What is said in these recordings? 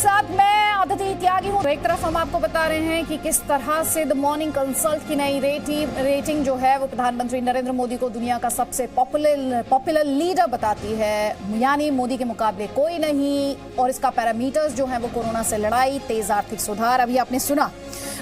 साथ मैं अदिति त्यागी हूँ। एक तरफ हम आपको बता रहे हैं कि किस तरह से द मॉर्निंग कंसल्ट की नई रेटिंग जो है वो प्रधानमंत्री नरेंद्र मोदी को दुनिया का सबसे पॉपुलर लीडर बताती है, यानी मोदी के मुकाबले कोई नहीं। और इसका पैरामीटर्स जो है वो कोरोना से लड़ाई, तेज आर्थिक सुधार। अभी आपने सुना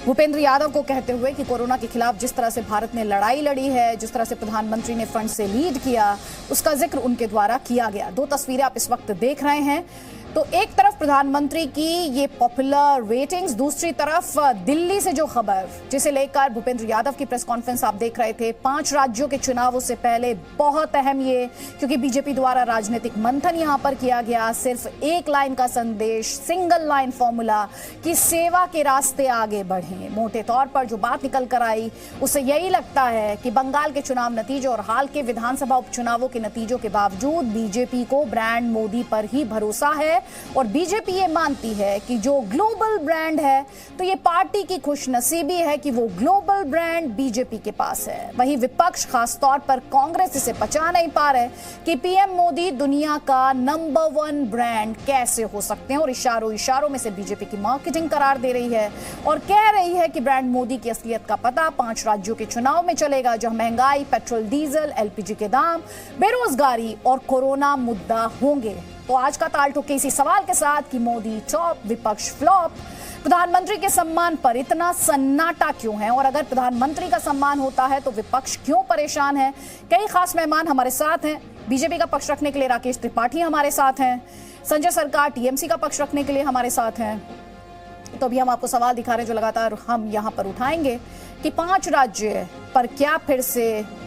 भूपेंद्र यादव को कहते हुए कि कोरोना के खिलाफ जिस तरह से भारत ने लड़ाई लड़ी है, जिस तरह से प्रधानमंत्री ने फ्रंट से लीड किया, उसका जिक्र उनके द्वारा किया गया। दो तस्वीरें आप इस वक्त देख रहे हैं। तो एक तरफ प्रधानमंत्री की ये पॉपुलर रेटिंग्स, दूसरी तरफ दिल्ली से जो खबर जिसे लेकर भूपेंद्र यादव की प्रेस कॉन्फ्रेंस आप देख रहे थे। 5 राज्यों के चुनावों से पहले बहुत अहम ये, क्योंकि बीजेपी द्वारा राजनीतिक मंथन यहां पर किया गया। सिर्फ एक लाइन का संदेश, सिंगल लाइन फॉर्मूला कि सेवा के रास्ते आगे बढ़े। मोटे तौर पर जो बात निकल कर आई उससे यही लगता है कि बंगाल के चुनाव नतीजे और हाल के विधानसभा उपचुनावों के नतीजों के बावजूद बीजेपी को ब्रांड मोदी पर ही भरोसा है। और बीजेपी ये मानती है कि जो ग्लोबल ब्रांड है, तो ये पार्टी की खुशनसीबी है कि वो ग्लोबल ब्रांड बीजेपी के पास है। वहीं विपक्ष, खासतौर पर कांग्रेस, इसे पचा नहीं पा रहे कि पीएम मोदी दुनिया का नंबर 1 ब्रांड कैसे हो सकते हैं। और इशारों में से बीजेपी की मार्केटिंग करार दे रही है और कह रही है कि ब्रांड मोदी की असलियत का पता 5 राज्यों के चुनाव में चलेगा, जहां महंगाई, पेट्रोल डीजल, एलपीजी के दाम, बेरोजगारी और कोरोना मुद्दा होंगे। तो आज का ताल ठोके इसी सवाल के साथ कि मोदी टॉप, विपक्ष फ्लॉप, प्रधानमंत्री के सम्मान पर इतना सन्नाटा क्यों है, और अगर प्रधानमंत्री का सम्मान होता है तो विपक्ष क्यों परेशान है। कई खास मेहमान हमारे साथ हैं। बीजेपी का पक्ष रखने के लिए राकेश त्रिपाठी हमारे साथ हैं, संजय सरकार टीएमसी का पक्ष रखने के लिए हमारे साथ हैं। तो अभी हम आपको सवाल दिखा रहे हैं जो लगातार हम यहां पर उठाएंगे कि 5 राज्य पर क्या फिर से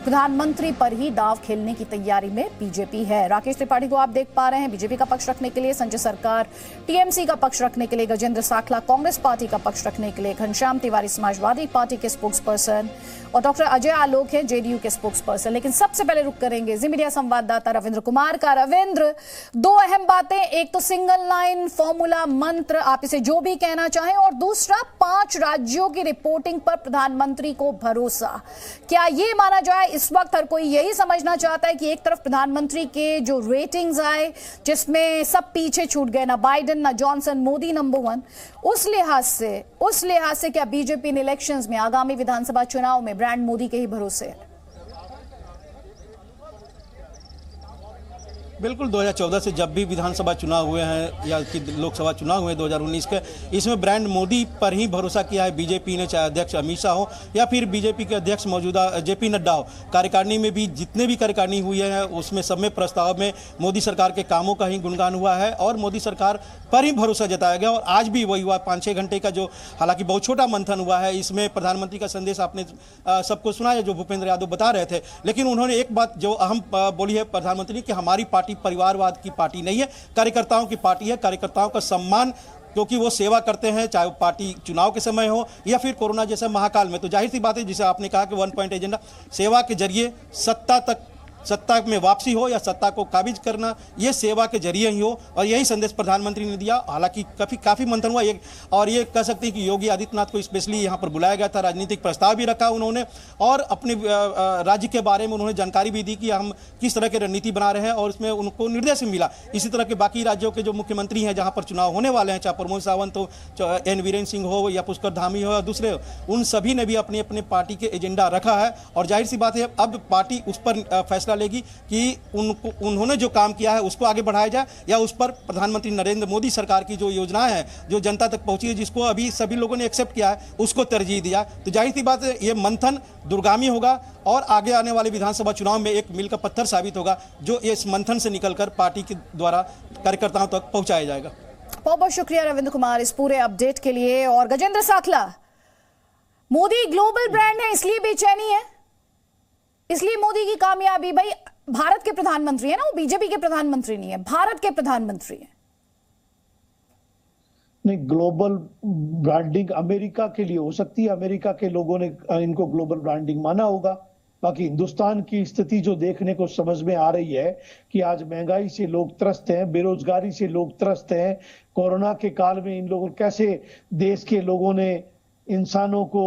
प्रधानमंत्री पर ही दाव खेलने की तैयारी में बीजेपी है। राकेश त्रिपाठी को आप देख पा रहे हैं बीजेपी का पक्ष रखने के लिए, संजय सरकार टीएमसी का पक्ष रखने के लिए, गजेंद्र साखला कांग्रेस पार्टी का पक्ष रखने के लिए, घनश्याम तिवारी समाजवादी पार्टी के स्पोक्स पर्सन और डॉक्टर अजय आलोक हैं जेडीयू के स्पोक्स पर्सन। लेकिन सबसे पहले रुक करेंगे जी मीडिया संवाददाता रविंद्र कुमार का। रविंद्र, 2 अहम बातें, एक तो सिंगल लाइन फॉर्मूला मंत्र, आप इसे जो भी कहना चाहें, और दूसरा 5 राज्यों की रिपोर्टिंग पर प्रधानमंत्री को भरोसा। क्या ये माना जाए इस वक्त हर कोई यही समझना चाहता है कि एक तरफ प्रधानमंत्री के जो रेटिंग्स आए जिसमें सब पीछे छूट गए, ना बाइडेन ना जॉनसन, मोदी नंबर 1, उस लिहाज से क्या बीजेपी इन इलेक्शंस में, आगामी विधानसभा चुनाव में ब्रांड मोदी के ही भरोसे है? बिल्कुल, 2014 से जब भी विधानसभा चुनाव हुए हैं या कि लोकसभा चुनाव हुए 2019 के, इसमें ब्रांड मोदी पर ही भरोसा किया है बीजेपी ने, चाहे अध्यक्ष अमित शाह हो या फिर बीजेपी के अध्यक्ष मौजूदा जेपी नड्डा हो। कार्यकारिणी में भी जितने भी कार्यकारिणी हुई है उसमें सब में प्रस्ताव में मोदी सरकार के कामों का ही गुणगान हुआ है और मोदी सरकार पर ही भरोसा जताया गया। और आज भी वही हुआ, 5-6 घंटे का जो हालांकि बहुत छोटा मंथन हुआ है, इसमें प्रधानमंत्री का संदेश आपने सबको सुना है जो भूपेंद्र यादव बता रहे थे। लेकिन उन्होंने एक बात जो अहम बोली है प्रधानमंत्री कि हमारी पार्टी परिवारवाद की पार्टी नहीं है, कार्यकर्ताओं की पार्टी है। कार्यकर्ताओं का सम्मान, क्योंकि वो सेवा करते हैं, चाहे वो पार्टी चुनाव के समय हो या फिर कोरोना जैसे महाकाल में। तो जाहिर सी बात है, जिसे आपने कहा कि 1 पॉइंट एजेंडा, सेवा के जरिए सत्ता में वापसी हो या सत्ता को काबिज करना, ये सेवा के जरिए ही हो, और यही संदेश प्रधानमंत्री ने दिया। हालांकि काफ़ी मंथन हुआ और ये कह सकते हैं कि योगी आदित्यनाथ को स्पेशली यहाँ पर बुलाया गया था, राजनीतिक प्रस्ताव भी रखा उन्होंने और अपने राज्य के बारे में उन्होंने जानकारी भी दी कि हम किस तरह की रणनीति बना रहे हैं, और इसमें उनको निर्देश मिला। इसी तरह के बाकी राज्यों के जो मुख्यमंत्री हैं जहाँ पर चुनाव होने वाले हैं, चाहे प्रमोद सावंत हो, एन वीरेंद्र सिंह हो या पुष्कर धामी हो या दूसरे हो, उन सभी ने भी अपनी अपने पार्टी के एजेंडा रखा है। और जाहिर सी बात है, अब पार्टी उस पर फैसला लेगी कि उन्होंने जो काम किया है उसको आगे बढ़ाया जाए या उस पर प्रधानमंत्री नरेंद्र मोदी सरकार की जो योजनाएं हैं जो जनता तक पहुंची है, जिसको अभी सभी लोगों ने एक्सेप्ट किया है, उसको तरजीह दिया। तो जाहिर सी बात है, ये मंथन दूरगामी होगा और आगे आने वाले विधानसभा चुनाव में एक मील का पत्थर साबित होगा जो इस मंथन से निकलकर पार्टी के द्वारा कार्यकर्ताओं तक पहुंचाया जाएगा। बहुत बहुत शुक्रिया रविंद्र कुमार इस पूरे अपडेट के लिए। और गजेंद्र साखला, मोदी ग्लोबल ब्रांड है इसलिए बेचैनी है, इसलिए मोदी की कामयाबी, भाई भारत के प्रधानमंत्री है ना, वो बीजेपी के प्रधानमंत्री नहीं है, भारत के प्रधानमंत्री है। नहीं, ग्लोबल ब्रांडिंग अमेरिका के लिए हो सकती है, अमेरिका के लोगों ने इनको ग्लोबल ब्रांडिंग माना होगा। बाकी हिंदुस्तान की स्थिति जो देखने को समझ में आ रही है कि आज महंगाई से लोग त्रस्त हैं, बेरोजगारी से लोग त्रस्त हैं। कोरोना के काल में इन लोगों कैसे देश के लोगों ने इंसानों को,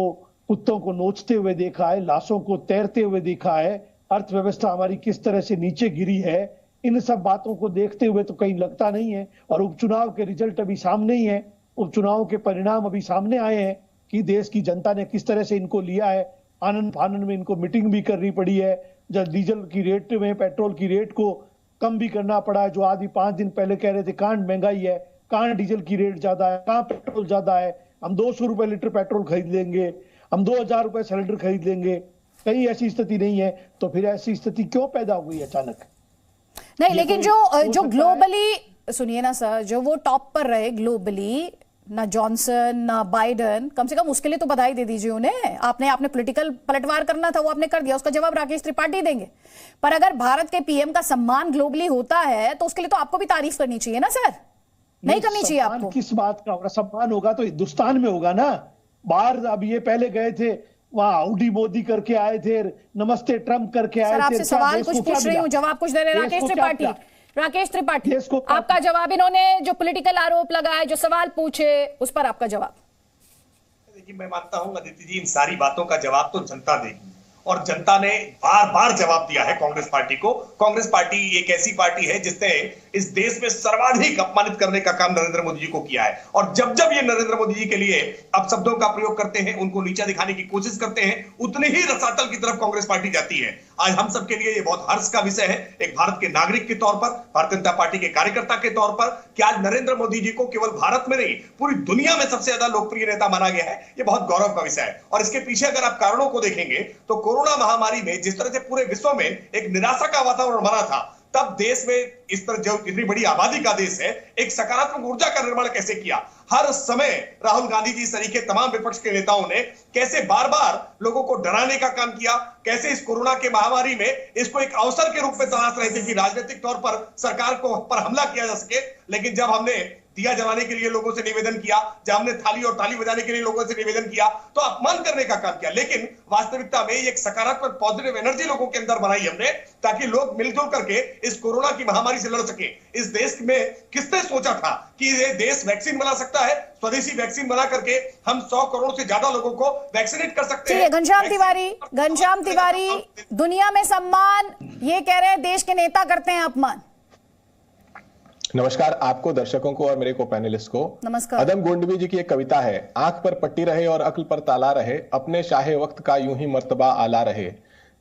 कुत्तों को नोचते हुए देखा है, लाशों को तैरते हुए देखा है, अर्थव्यवस्था हमारी किस तरह से नीचे गिरी है, इन सब बातों को देखते हुए तो कहीं लगता नहीं है। और उपचुनाव के रिजल्ट अभी सामने ही है, उपचुनाव के परिणाम अभी सामने आए हैं कि देश की जनता ने किस तरह से इनको लिया है। आनंद फानंद में इनको मीटिंग भी करनी पड़ी है, जब डीजल की रेट में पेट्रोल की रेट को कम भी करना पड़ा है। जो आदमी 5 दिन पहले कह रहे थे कहाँ महंगाई है, कहाँ डीजल की रेट ज्यादा है, कहाँ पेट्रोल ज्यादा है, हम 200 रुपए लीटर पेट्रोल खरीद लेंगे, हम 2000 रुपए सिलेंडर खरीद लेंगे, कहीं ऐसी स्थिति नहीं है। तो फिर ऐसी स्थिति क्यों पैदा हुई अचानक? नहीं, लेकिन जो ग्लोबली, सुनिए ना सर, जो वो टॉप पर रहे ग्लोबली, ना जॉनसन ना बाइडन, कम से कम उसके लिए तो बधाई दे दीजिए उन्हें। आपने पॉलिटिकल पलटवार करना था, वो आपने कर दिया, उसका जवाब राकेश त्रिपाठी देंगे। पर अगर भारत के पीएम का सम्मान ग्लोबली होता है तो उसके लिए तो आपको भी तारीफ करनी चाहिए ना सर, नहीं करनी चाहिए आपको? किस बात का होगा सम्मान? होगा तो हिंदुस्तान में होगा ना। बाहर अब ये पहले गए थे, वहां हाउडी मोदी करके आए थे, नमस्ते ट्रम्प करके आए थे। सर आपसे सवाल कुछ पूछ रही हूँ, जवाब कुछ दे रहे। राकेश त्रिपाठी आपका जवाब, इन्होंने जो पॉलिटिकल आरोप लगाए, जो सवाल पूछे, उस पर आपका जवाब। देखिए, मैं मानता हूं अदिति जी, इन सारी बातों का जवाब तो जनता देगी, और जनता ने बार बार जवाब दिया है कांग्रेस पार्टी को। कांग्रेस पार्टी एक ऐसी पार्टी है जिसने इस देश में सर्वाधिक अपमानित करने का काम नरेंद्र मोदी जी को किया है, और जब जब ये नरेंद्र मोदी जी के लिए अपशब्दों का प्रयोग करते हैं, उनको नीचा दिखाने की कोशिश करते हैं, उतनी ही रसातल की तरफ कांग्रेस पार्टी जाती है। आज हम सबके लिए ये बहुत हर्ष का विषय है, एक भारत के नागरिक के तौर पर, भारतीय जनता पार्टी के कार्यकर्ता के तौर पर, कि आज नरेंद्र मोदी जी को केवल भारत में नहीं, पूरी दुनिया में सबसे ज्यादा लोकप्रिय नेता माना गया है। ये बहुत गौरव का विषय है। और इसके पीछे अगर आप कारणों को देखेंगे तो कोरोना महामारी में जिस तरह से पूरे विश्व में एक निराशा का वातावरण बना था, तब देश में इस तरह जो इतनी बड़ी आबादी का देश है, एक सकारात्मक ऊर्जा का निर्माण कैसे किया। हर समय राहुल गांधी जी सरीखे तमाम विपक्ष के नेताओं ने कैसे बार बार लोगों को डराने का काम किया, कैसे इस कोरोना के महामारी में इसको एक अवसर के रूप में तलाश रहे थे कि राजनीतिक तौर पर सरकार को पर हमला किया जा सके। लेकिन जब हमने दिया जलाने के लिए लोगों से निवेदन किया, जब हमने थाली और ताली बजाने के लिए लोगों से निवेदन किया, तो अपमान करने का काम किया। लेकिन वास्तविकता में एक सकारात्मक पॉजिटिव एनर्जी लोगों के अंदर बनाई हमने, ताकि लोग मिलजुल करके इस कोरोना की महामारी से लड़ सके। इस देश में किसने सोचा था कि ये देश वैक्सीन बना सकता है? स्वदेशी वैक्सीन बना करके हम 100 करोड़ से ज्यादा लोगों को वैक्सीनेट कर सकते हैं। घनश्याम तिवारी, दुनिया में सम्मान, ये कह रहे हैं देश के नेता करते हैं अपमान। नमस्कार आपको, दर्शकों को और मेरे को पैनलिस्ट को नमस्कार। अदम गोंडवी जी की एक कविता है, आंख पर पट्टी रहे और अक्ल पर ताला रहे, अपने शाहे वक्त का यूं ही मर्तबा आला रहे,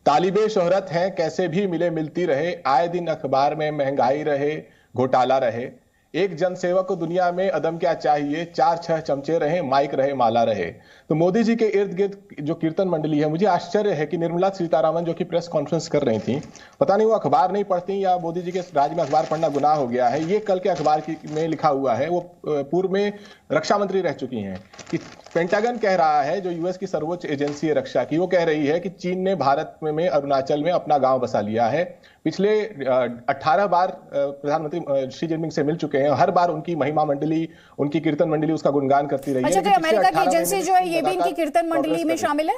तालिबे शोहरत हैं कैसे भी मिले मिलती रहे, आए दिन अखबार में महंगाई रहे घोटाला रहे, एक जनसेवक को दुनिया में अदम क्या चाहिए, 4-6 चमचे रहे माइक रहे माला रहे। तो मोदी जी के इर्द गिर्द जो कीर्तन मंडली है, मुझे आश्चर्य है कि निर्मला सीतारामन जो कि प्रेस कॉन्फ्रेंस कर रही थी, पता नहीं वो अखबार नहीं पढ़ती या मोदी जी के राज्य में अखबार पढ़ना गुनाह हो गया है। ये कल के अखबार में लिखा हुआ है, वो पूर्व में रक्षा मंत्री रह चुकी हैं, कि पेंटागन कह रहा है, जो यूएस की सर्वोच्च एजेंसी है रक्षा की, वो कह रही है कि चीन ने भारत में अरुणाचल में अपना गांव बसा लिया है। पिछले 18 बार प्रधानमंत्री शी जिनपिंग से मिल चुके हैं, हर बार उनकी महिमा मंडली, उनकी कीर्तन मंडली उसका गुणगान करती रही है। अच्छा, तो अमेरिका की एजेंसी जो है ये भी इनकी कीर्तन मंडली में शामिल है?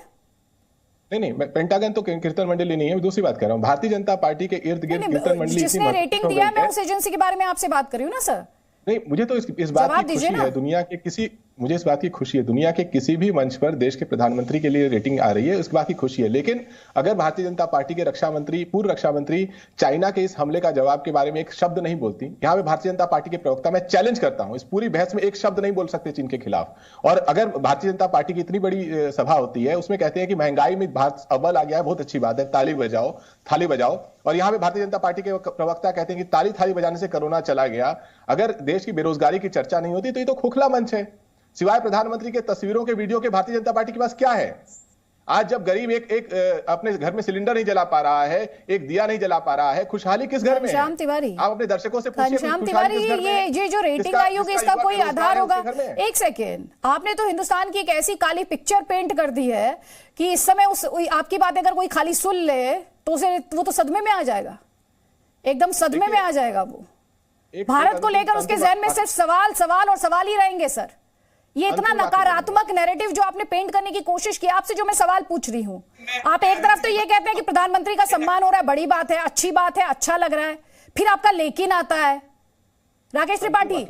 नहीं, पेंटागन तो कीर्तन मंडली नहीं है, दूसरी बात कर रहा हूँ। भारतीय जनता पार्टी के इर्द गिर्द कीर्तन मंडली जिसने रेटिंग दिया, मैं उस एजेंसी के बारे में आपसे बात कर रही हूँ ना सर। नहीं, मुझे तो इस बात की खुशी है, दुनिया के किसी, मुझे इस बात की खुशी है, दुनिया के किसी भी मंच पर देश के प्रधानमंत्री के लिए रेटिंग आ रही है, इस बात की खुशी है। लेकिन अगर भारतीय जनता पार्टी के रक्षा मंत्री, पूर्व रक्षा मंत्री चाइना के इस हमले का जवाब के बारे में एक शब्द नहीं बोलती, यहाँ पे भारतीय जनता पार्टी के प्रवक्ता, मैं चैलेंज करता हूं, इस पूरी बहस में एक शब्द नहीं बोल सकते चीन के खिलाफ। और अगर भारतीय जनता पार्टी की इतनी बड़ी सभा होती है, उसमें कहते हैं कि महंगाई में भारत अव्वल आ गया है, बहुत अच्छी बात है, ताली बजाओ, थाली बजाओ, और यहाँ पे भारतीय जनता पार्टी के प्रवक्ता कहते हैं कि ताली थाली बजाने से कोरोना चला गया। अगर देश की बेरोजगारी की चर्चा नहीं होती तो ये तो खोखला मंच है। सिवाय प्रधानमंत्री के तस्वीरों के वीडियो के भारतीय जनता पार्टी के पास क्या है? आज जब गरीब एक अपने घर में सिलेंडर नहीं जला पा रहा है, एक दिया नहीं जला पा रहा है, खुशहाली किस घर में है? घनश्याम तिवारी, आप अपने दर्शकों से पूछिए, घनश्याम तिवारी, ये जो रेटिंग आयोग है, इसका कोई आधार होगा? एक सेकेंड, आपने तो हिंदुस्तान की एक ऐसी काली पिक्चर पेंट कर दी है कि इस समय आपकी बात अगर कोई खाली सुन ले तो वो तो सदमे में आ जाएगा, एकदम सदमे में आ जाएगा। वो भारत को लेकर उसके जहन में सिर्फ सवाल सवाल और सवाल ही रहेंगे सर। ये इतना नकारात्मक नैरेटिव जो आपने पेंट करने की कोशिश की, आपसे जो मैं सवाल पूछ रही हूं, आप एक तरफ तो ये कहते हैं कि प्रधानमंत्री का सम्मान हो रहा है, बड़ी बात है, अच्छी बात है, अच्छा लग रहा है, फिर आपका लेकिन आता है। राकेश त्रिपाठी,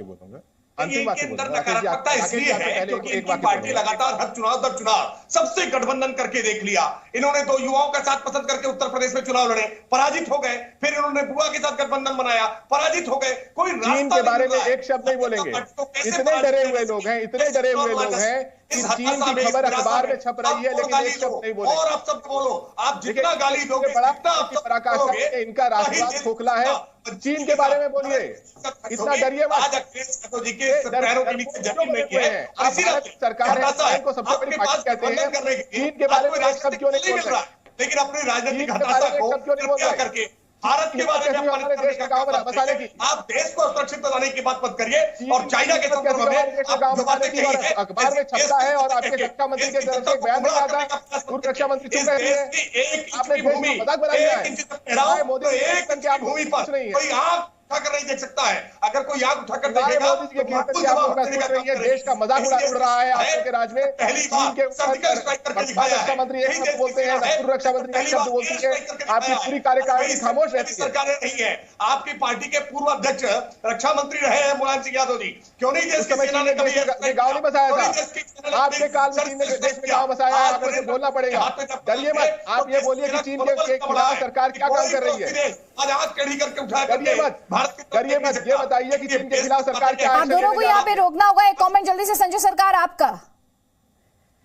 इनके अंदर नकारात्मकता इसलिए है क्योंकि इनकी पार्टी लगातार हर चुनाव दर चुनाव सबसे गठबंधन करके देख लिया। इन्होंने 2 युवाओं का साथ पसंद करके उत्तर प्रदेश में चुनाव लड़े, पराजित हो गए। फिर इन्होंने बुआ के साथ गठबंधन बनाया, पराजित हो गए। कोई चीन के बारे में एक शब्द नहीं बोलेंगे। इतने डरे हुए लोग हैं, इतने डरे हुए लोग हैं कि चीन की खबर अखबार में छप रही है, लेकिन एक शब्द नहीं बोलेंगे। और आप सब बोलो, आप जितना गाली दोगे, इनका राष्ट्रवाद खोखला है। चीन के बारे में बोलिए, इतना डरिए मत। सरकार है को सबसे बड़ी पार्टी कहते हैं, चीन के बारे में एक शब्द क्यों नहीं बोल रहे? लेकिन अपनी राजनीतिक हताशा को क्या करके भारत के बारे में बसाने की, आप देश को सुरक्षित बनाने की बात मत करिए। और चाइना के संदर्भ में अखबार में छपता है और आपके रक्षा मंत्री के तरफ से बयान नहीं आता, पूर्व रक्षा मंत्री चुप रहती है। आपने देश में मजाक बना दिया है। मोदी एक भूमि पर कोई आंख उठाकर नहीं देख सकता है। अगर कोई आंख उठाकर देखेगा तो देश का मजाक उड़ रहा है आपके राज में। पहली बार सर्जिकल स्ट्राइक करके दिखाया है। रक्षा मंत्री एक शब्द बोलते हैं, पूर्व रक्षा मंत्री एक शब्द बोलती है, आपकी पूरी कार्यकारिणी खामोश रहती है। सरकार नहीं है। आपकी पार्टी के पूर्व अध्यक्ष रक्षा मंत्री रहे हैं मुलायम सिंह यादव जी, क्यों नहीं देश की सेना ने कभी गाँव नहीं बसाया था? आपके काल में चीन ने देश में गाँव बसाया है, आपको बोलना पड़ेगा। डरिए मत। आप ये बोलिए कि चीन के खिलाफ सरकार क्या काम कर रही है। आज हाथ कड़ी करके उठा करिए मत, करिए मत। ये बताइए कि चीन के खिलाफ सरकार क्या आप दोनों को यहाँ पे रोकना होगा। एक कमेंट जल्दी से संजय सरकार आपका।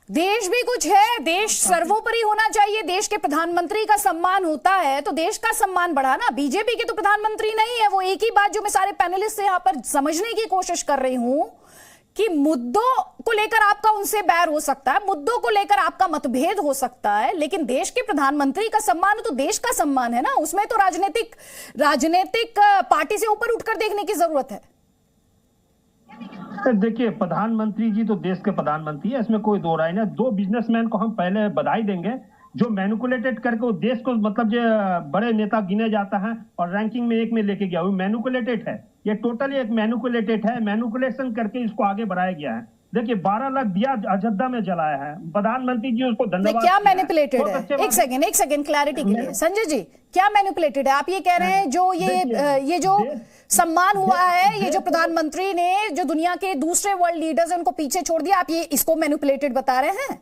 देश भी कुछ है, देश सर्वोपरि होना चाहिए, देश के प्रधानमंत्री का सम्मान होता है तो देश का सम्मान बढ़ाना। बीजेपी के तो प्रधानमंत्री नहीं है। वो एक ही बात जो मैं सारे पैनलिस्ट से यहाँ पर समझने की कोशिश कर रही हूं कि मुद्दों को लेकर आपका उनसे बैर हो सकता है, मुद्दों को लेकर आपका मतभेद हो सकता है, लेकिन देश के प्रधानमंत्री का सम्मान तो देश का सम्मान है ना। उसमें तो राजनीतिक पार्टी से ऊपर उठकर देखने की जरूरत है। देखिए, प्रधानमंत्री जी तो देश के प्रधानमंत्री है, इसमें कोई दो राय नहीं। 2 बिजनेसमैन को हम पहले बधाई देंगे जो मैनिपुलेटेड करके वो देश को, मतलब जो बड़े नेता गिने जाता है और रैंकिंग में 1 में लेके गया, वो मैनिपुलेटेड है। ये टोटली एक मैनिपुलेटेड है, मैनिपुलेशन करके इसको आगे बढ़ाया गया है। देखिए 12 लाख दिया अयोध्या में जलाया है, प्रधानमंत्री जी उसको धन्यवाद। क्या मैनिपुलेटेड है? एक सेकंड क्लैरिटी के लिए संजय जी, क्या मैनिपुलेटेड है? आप ये कह रहे हैं जो ये जो सम्मान हुआ है, ये जो प्रधानमंत्री ने जो दुनिया के दूसरे वर्ल्ड लीडर्स उनको पीछे छोड़ दिया, आप ये इसको मैनिपुलेटेड बता रहे हैं?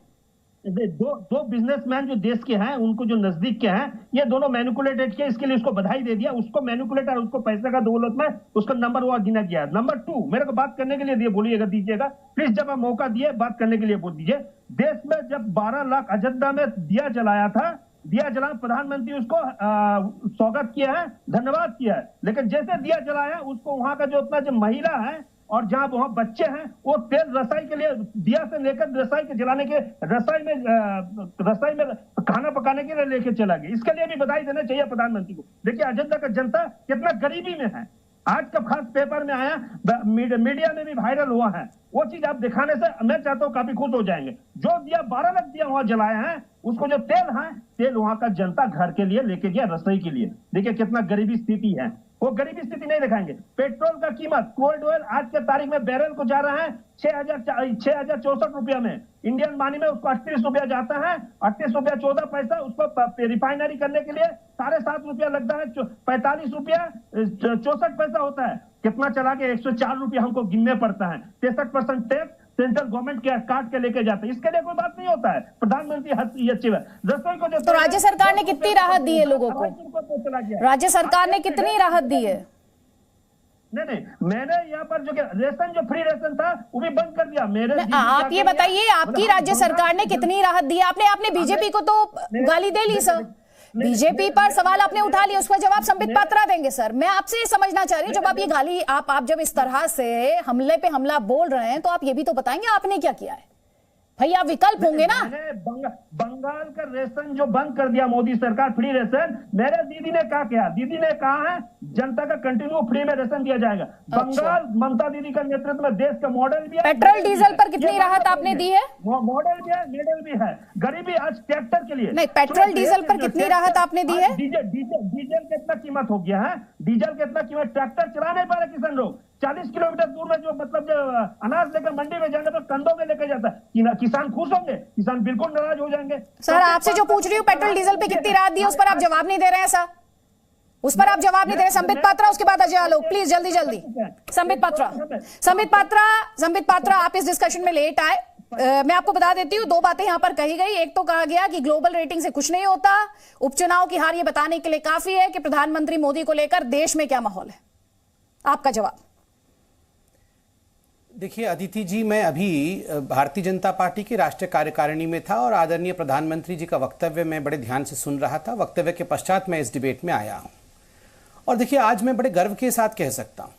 दो बिजनेसमैन जो देश के हैं, उनको जो नजदीक के हैं, ये दोनों मैनिपुलेटेड किया, इसके लिए उसको बधाई दे दिया। उसको मैनिपुलेट और उसको पैसे का दौलत में उसका नंबर 1 गिना गया। नंबर 2, मेरे को बात करने के लिए दिए, बोलिएगा, दीजिएगा प्लीज। जब आप मौका दिए बात करने के लिए बोल दीजिए। देश में जब 12 लाख अयोध्या में दिया जलाया था, दिया जला, प्रधानमंत्री उसको स्वागत किया है, धन्यवाद किया है। लेकिन जैसे दिया जलाया, उसको वहां का जो उतना जो महिला है और जहां वहां बच्चे हैं, वो तेल रसाई के लिए दिया से लेकर रसाई के जलाने के रसाई में खाना पकाने के लिए लेके चला गया। इसके लिए भी बधाई देना चाहिए प्रधानमंत्री को। देखिए अयोध्या का जनता कितना गरीबी में है। आज का खास पेपर में आया, मीडिया में भी वायरल हुआ है। वो चीज आप दिखाने से मैं चाहता हूँ काफी खुश हो जाएंगे। जो दिया 12 लाख दिया वहां जलाया है, उसको जो तेल है, तेल वहां का जनता घर के लिए लेके गया, रसोई के लिए। देखिए कितना गरीबी स्थिति है। वो गरीबी स्थिति नहीं दिखाएंगे। पेट्रोल का कीमत, क्रूड ऑयल आज के तारीख में बैरल को जा रहा है 6,064 रुपया में। इंडियन मनी में उसको 38 रुपया जाता है, 38 रुपया 14 पैसा। उसको रिफाइनरी करने के लिए 7.5 रुपया लगता है, 45 रुपया 64 पैसा होता है। कितना चला के 104 रुपया हमको गिनने पड़ता है। 63% टैक्स सेंट्रल गवर्नमेंट के काट के लेके जाते हैं। इसके लिए कोई बात नहीं होता है। प्रधानमंत्री अच्छी बात। रसोई को जो तो राज्य सरकार ने कितनी राहत दी है लोगों को? राज्य सरकार ने कितनी राहत दी है? नहीं, मैंने यहाँ पर जो रेशन, जो फ्री रेशन था वो भी बंद कर दिया। मेरे आप ये बताइए, आपकी राज्य सरकार ने कितनी राहत दी? आपने बीजेपी को तो गाली दे ली सर, बीजेपी पर सवाल आपने उठा लिया, उसका जवाब संबित पात्रा देंगे। सर मैं आपसे समझना चाह रही हूँ, जब आप ये गाली, आप जब इस तरह से हमले पे हमला बोल रहे हैं, तो आप ये भी तो बताएंगे आपने क्या किया है। भैया विकल्प होंगे ना। बंगाल का रेशन जो बंद कर दिया मोदी सरकार, फ्री रेशन, मेरे दीदी ने क्या किया? दीदी ने कहा है जनता का कंटिन्यू फ्री में रेशन दिया जाएगा। बंगाल ममता दीदी का नेतृत्व में देश का मॉडल भी है। पेट्रोल डीजल पर कितनी राहत आपने दी है? मॉडल भी है, मेडल भी है। गरीबी आज ट्रैक्टर के लिए नहीं, पेट्रोल डीजल पर कितनी राहत आपने दी है? डीजल कितना कीमत हो गया है? डीजल कितना कीमत? ट्रैक्टर चला नहीं पा रहे किसान लोग। 40 किलोमीटर दूर में जो अनाज लेकर मंडी में जाने पर कंधों में लेकर जाता है। किसान खुश होंगे? किसान बिल्कुल नाराज हो जाएंगे। सर आपसे जो पूछ रही हूँ, पेट्रोल डीजल पे कितनी राहत दी है, उस पर आप जवाब नहीं दे रहे हैं सर। उस पर आप जवाब नहीं दे रहे। संबित पात्रा, उसके बाद अजय आलोक, प्लीज जल्दी जल्दी। संबित पात्रा, आप इस डिस्कशन में लेट आए। मैं आपको बता देती हूँ, दो बातें यहां पर कही गई। एक तो कहा गया कि ग्लोबल रेटिंग से कुछ नहीं होता, उपचुनाव की हार ये बताने के लिए काफी है कि प्रधानमंत्री मोदी को लेकर देश में क्या माहौल है। आपका जवाब। देखिए अदिति जी, मैं अभी भारतीय जनता पार्टी की राष्ट्रीय कार्यकारिणी में था और आदरणीय प्रधानमंत्री जी का वक्तव्य मैं बड़े ध्यान से सुन रहा था। वक्तव्य के पश्चात मैं इस डिबेट में आया हूं और देखिए आज मैं बड़े गर्व के साथ कह सकता हूं,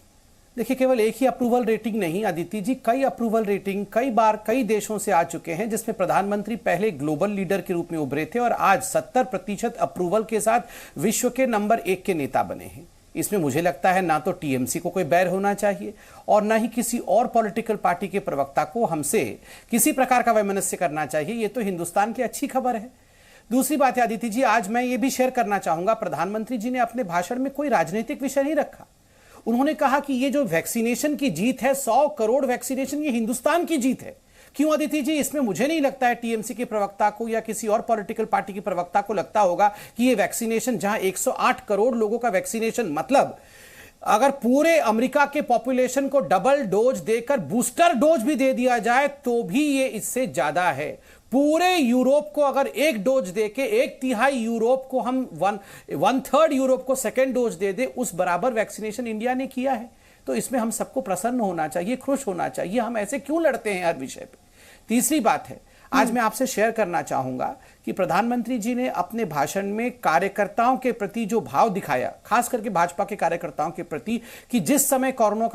देखिए केवल एक ही अप्रूवल रेटिंग नहीं अदिति जी, कई अप्रूवल रेटिंग कई बार कई देशों से आ चुके हैं जिसमें प्रधानमंत्री पहले ग्लोबल लीडर के रूप में उभरे थे और आज 70% अप्रूवल के साथ विश्व के नंबर 1 के नेता बने हैं। इसमें मुझे लगता है ना तो टीएमसी को कोई बैर होना चाहिए और ना ही किसी और पॉलिटिकल पार्टी के प्रवक्ता को हमसे किसी प्रकार का वैमनस्य करना चाहिए। ये तो हिंदुस्तान की अच्छी खबर है। दूसरी बात है अदिति जी, आज मैं ये भी शेयर करना चाहूंगा, प्रधानमंत्री जी ने अपने भाषण में कोई राजनीतिक विषय नहीं रखा। उन्होंने कहा कि ये जो वैक्सीनेशन की जीत है, 100 करोड़ वैक्सीनेशन, ये हिंदुस्तान की जीत है। क्यों अदिति जी? इसमें मुझे नहीं लगता है टीएमसी के प्रवक्ता को या किसी और पॉलिटिकल पार्टी के प्रवक्ता को लगता होगा कि ये वैक्सीनेशन, जहां 108 करोड़ लोगों का वैक्सीनेशन, मतलब अगर पूरे अमेरिका के पॉपुलेशन को डबल डोज देकर बूस्टर डोज भी दे दिया जाए तो भी ये इससे ज्यादा है। पूरे यूरोप को अगर एक डोज देके 1/3 यूरोप को हम 1/3 यूरोप को सेकेंड डोज दे दे, उस बराबर वैक्सीनेशन इंडिया ने किया है। तो इसमें हम सबको प्रसन्न होना चाहिए, खुश होना चाहिए। हम ऐसे क्यों लड़ते हैं हर विषय पे? तीसरी बात है, आज मैं आपसे शेयर करना चाहूंगा कि प्रधानमंत्री जी ने अपने भाषण में कार्यकर्ताओं के प्रति जो भाव दिखाया, खास करके भाजपा के कार्यकर्ताओं के प्रति, कि जिस समय कोरोना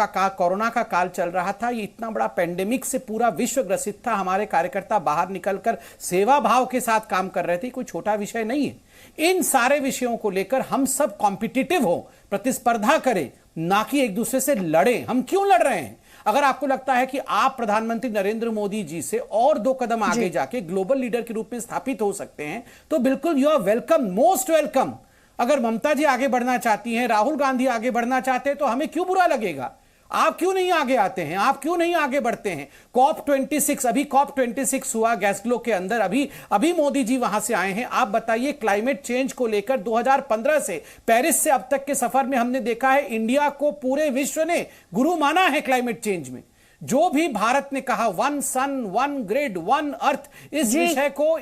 का काल चल रहा था, ये इतना बड़ा पेंडेमिक से पूरा विश्व ग्रसित था, हमारे कार्यकर्ता बाहर निकलकर सेवा भाव के साथ काम कर रहे थे। कोई छोटा विषय नहीं है। इन सारे विषयों को लेकर हम सब कॉम्पिटिटिव हो, प्रतिस्पर्धा करें, ना कि एक दूसरे से लड़े। हम क्यों लड़ रहे हैं? अगर आपको लगता है कि आप प्रधानमंत्री नरेंद्र मोदी जी से और 2 कदम आगे जाके ग्लोबल लीडर के रूप में स्थापित हो सकते हैं तो बिल्कुल you are welcome, most welcome. अगर ममता जी आगे बढ़ना चाहती हैं, राहुल गांधी आगे बढ़ना चाहते हैं, तो हमें क्यों बुरा लगेगा? आप क्यों नहीं आगे आते हैं? आप क्यों नहीं आगे बढ़ते हैं? COP26, अभी COP26 हुआ ग्लासगो के अंदर, अभी मोदी जी वहां से आए हैं। आप बताइए, क्लाइमेट चेंज को लेकर 2015 से पेरिस से अब तक के सफर में हमने देखा है इंडिया को पूरे विश्व ने गुरु माना है क्लाइमेट चेंज में। जो भी भारत ने कहा, 1 सन 1 ग्रिड 1 अर्थ, इस विषय को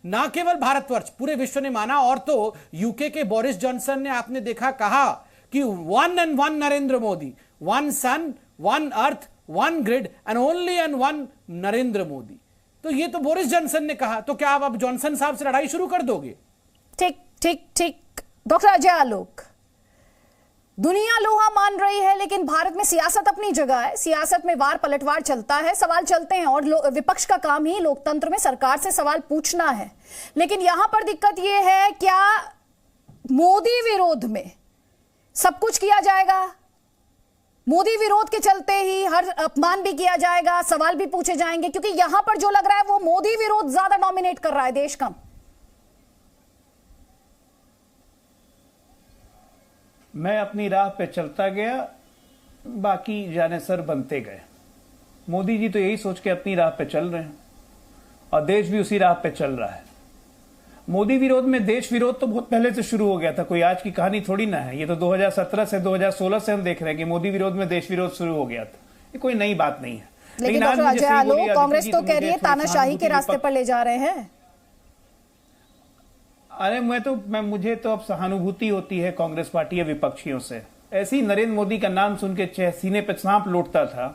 ना केवल भारतवर्ष, पूरे विश्व ने माना। और तो यूके के बोरिस जॉनसन ने, आपने देखा, कहा कि 1 and 1 Narendra Modi, 1 sun 1 earth 1 grid and only and 1 Narendra Modi. तो ये तो बोरिस जॉनसन ने कहा, तो क्या आप अब जॉनसन साहब से लड़ाई शुरू कर दोगे? ठीक ठीक ठीक। डॉक्टर अजय आलोक, दुनिया लोहा मान रही है लेकिन भारत में सियासत अपनी जगह है। सियासत में वार पलटवार चलता है, सवाल चलते हैं और विपक्ष का काम ही लोकतंत्र में सरकार से सवाल पूछना है। लेकिन यहां पर दिक्कत यह है, क्या मोदी विरोध में सब कुछ किया जाएगा? मोदी विरोध के चलते ही हर अपमान भी किया जाएगा, सवाल भी पूछे जाएंगे? क्योंकि यहां पर जो लग रहा है वो मोदी विरोध ज्यादा डोमिनेट कर रहा है देश का। मैं अपनी राह पे चलता गया, बाकी जानेसर बनते गए। मोदी जी तो यही सोच के अपनी राह पे चल रहे हैं और देश भी उसी राह पे चल रहा है। मोदी विरोध में देश विरोध तो बहुत पहले से शुरू हो गया था, कोई आज की कहानी थोड़ी ना है। ये तो 2017 से 2016 से हम देख रहे हैं कि मोदी विरोध में देश विरोध शुरू हो गया था। ये कोई नई बात नहीं है। लेकिन डॉक्टर अजय आलोक, कांग्रेस तो कह रही है तानाशाही के रास्ते पर ले जा रहे हैं। अरे मुझे तो अब सहानुभूति होती है कांग्रेस पार्टी या विपक्षियों से। ऐसे ही नरेंद्र मोदी का नाम सुन के सीने पे सांप लौटता था।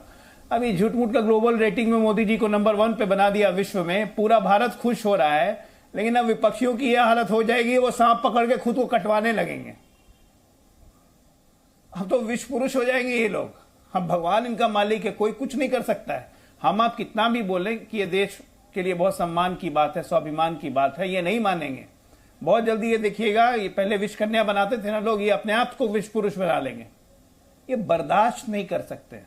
अभी झूठ मूठ का ग्लोबल रेटिंग में मोदी जी को नंबर 1 पे बना दिया विश्व में, पूरा भारत खुश हो रहा है। लेकिन अब विपक्षियों की यह हालत हो जाएगी, वो सांप पकड़ के खुद को कटवाने लगेंगे। अब तो विश्व पुरुष हो जाएंगे ये लोग। हम भगवान इनका मालिक है, कोई कुछ नहीं कर सकता है। हम आप कितना भी बोलें कि ये देश के लिए बहुत सम्मान की बात है, स्वाभिमान की बात है, ये नहीं मानेंगे। बहुत जल्दी ये देखिएगा, ये पहले विश्व कन्या बनाते थे ना लोग, ये अपने आप को विश्व पुरुष बना लेंगे। ये बर्दाश्त नहीं कर सकते।